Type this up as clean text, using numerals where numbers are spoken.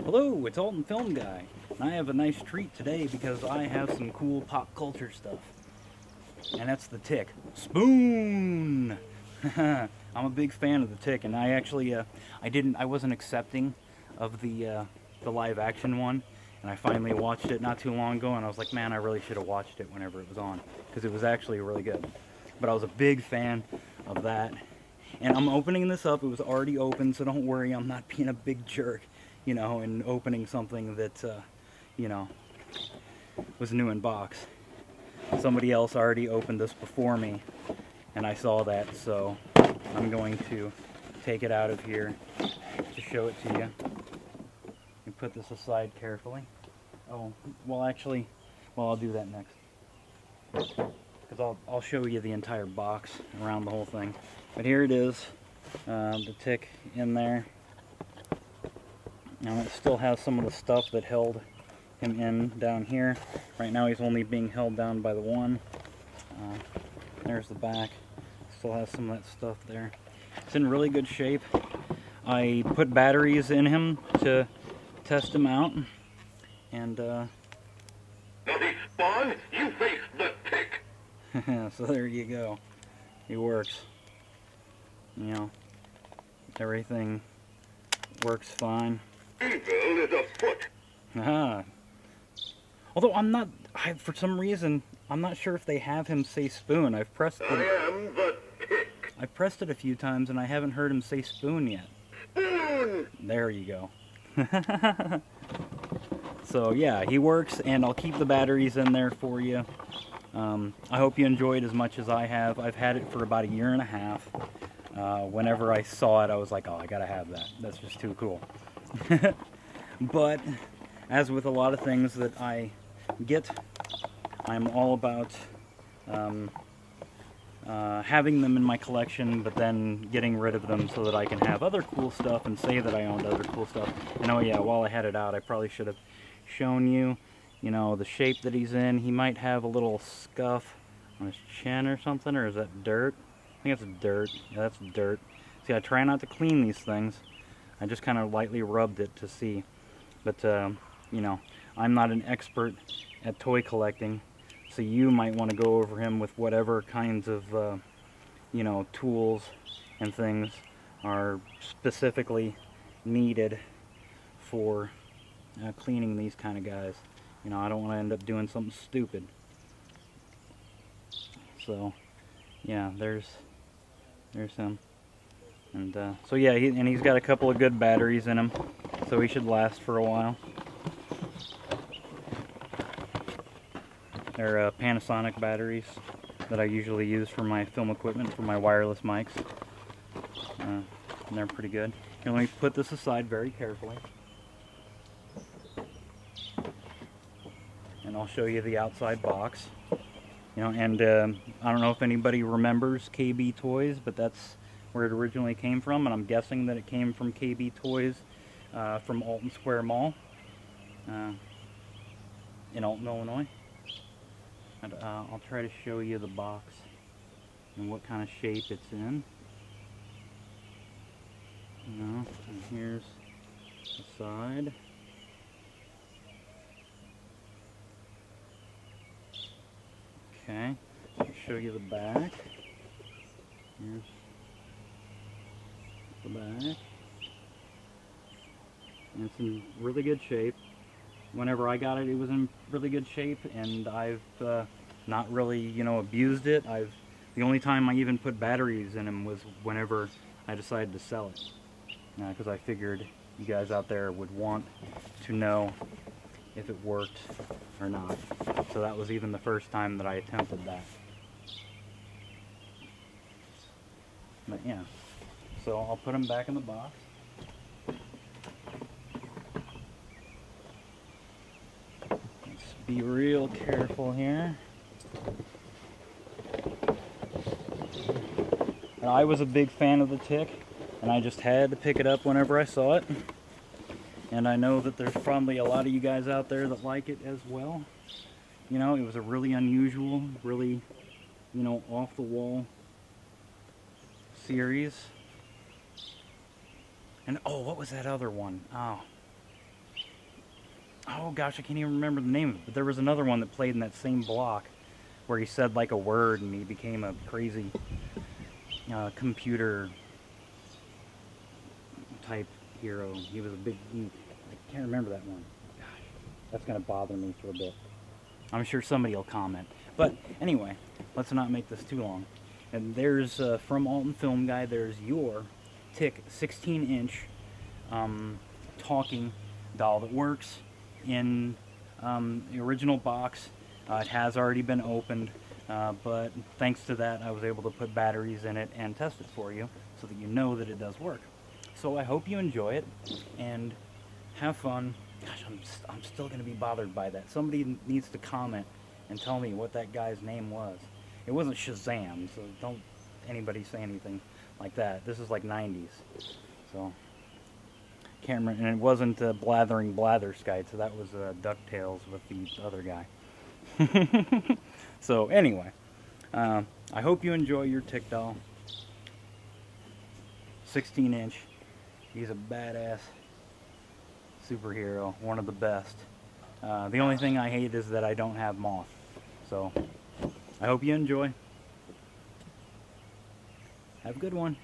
Hello, it's Alton Film Guy, and I have a nice treat today because I have some cool pop culture stuff. And that's the Tick. Spoon! I'm a big fan of the Tick, and I actually, I wasn't accepting of the live action one, and I finally watched it not too long ago, and I was like, man, I really should have watched it whenever it was on, because it was actually really good. But I was a big fan of that. And I'm opening this up. It was already open, so don't worry. I'm not being a big jerk, and opening something that, you know, was new in box. Somebody else already opened this before me, and I saw that, so I'm going to take it out of here to show it to you. And put this aside carefully. Oh, well, I'll do that next. Because I'll show you the entire box around the whole thing. But here it is, the Tick in there. Now it still has some of the stuff that held him in down here. Right now he's only being held down by the one. There's the back. Still has some of that stuff there. It's in really good shape. I put batteries in him to test him out. And Spawn, you face the Tick. so there you go. He works. Everything works fine. Evil is afoot. Although for some reason, I'm not sure if they have him say spoon. I've pressed I am the Tick. I've pressed it a few times and I haven't heard him say spoon yet. Spoon. There you go. So yeah, he works, and I'll keep the batteries in there for you. I hope you enjoyed as much as I have. I've had it for about 1.5 years. Whenever I saw it, I was like, oh, I gotta have that. That's just too cool. But as with a lot of things that I get, I'm all about having them in my collection, but then getting rid of them so that I can have other cool stuff and say that I owned other cool stuff. And oh yeah, while I had it out, I probably should have shown you, the shape that he's in. He might have a little scuff on his chin or something, or is that dirt? I think that's dirt. Yeah, that's dirt. See, I try not to clean these things. I just kind of lightly rubbed it to see. But, I'm not an expert at toy collecting, so you might want to go over him with whatever kinds of, tools and things are specifically needed for cleaning these kind of guys. I don't want to end up doing something stupid. So, yeah, there's him. And so yeah, he's got a couple of good batteries in him, so he should last for a while. They're Panasonic batteries that I usually use for my film equipment, for my wireless mics. And they're pretty good. Here, let me put this aside very carefully. And I'll show you the outside box. And I don't know if anybody remembers KB Toys, but that's where it originally came from, and I'm guessing that it came from KB Toys from Alton Square Mall in Alton, Illinois. And I'll try to show you the box and what kind of shape it's in. And here's the side. Okay, I'll show you the back. Here's the back. And it's in really good shape. Whenever I got it, it was in really good shape, and I've not really, abused it. The only time I even put batteries in him was whenever I decided to sell it, because I figured you guys out there would want to know if it worked or not. So that was even the first time that I attempted that. But yeah, so I'll put them back in the box. Let's be real careful here. And I was a big fan of the Tick, and I just had to pick it up whenever I saw it. And I know that there's probably a lot of you guys out there that like it as well. It was a really unusual, really, off the wall series. And oh, what was that other one? Oh, oh gosh, I can't even remember the name of it, but there was another one that played in that same block where he said like a word and he became a crazy computer type hero. He was a big, I can't remember that one. Gosh, that's going to bother me for a bit. I'm sure somebody will comment. But anyway, let's not make this too long. And there's, from Alton Film Guy, there's your Tick 16-inch talking doll that works in the original box. It has already been opened, but thanks to that I was able to put batteries in it and test it for you so that you know that it does work. So I hope you enjoy it and have fun. Gosh, I'm still going to be bothered by that. Somebody needs to comment and tell me what that guy's name was. It wasn't Shazam, so don't anybody say anything like that. This is like 90s. So, can't remember. And it wasn't Blathering Blatherskite, so that was DuckTales with the other guy. So, anyway, I hope you enjoy your Tick doll. 16-inch. He's a badass superhero, one of the best. The only thing I hate is that I don't have Moth. So, I hope you enjoy. Have a good one.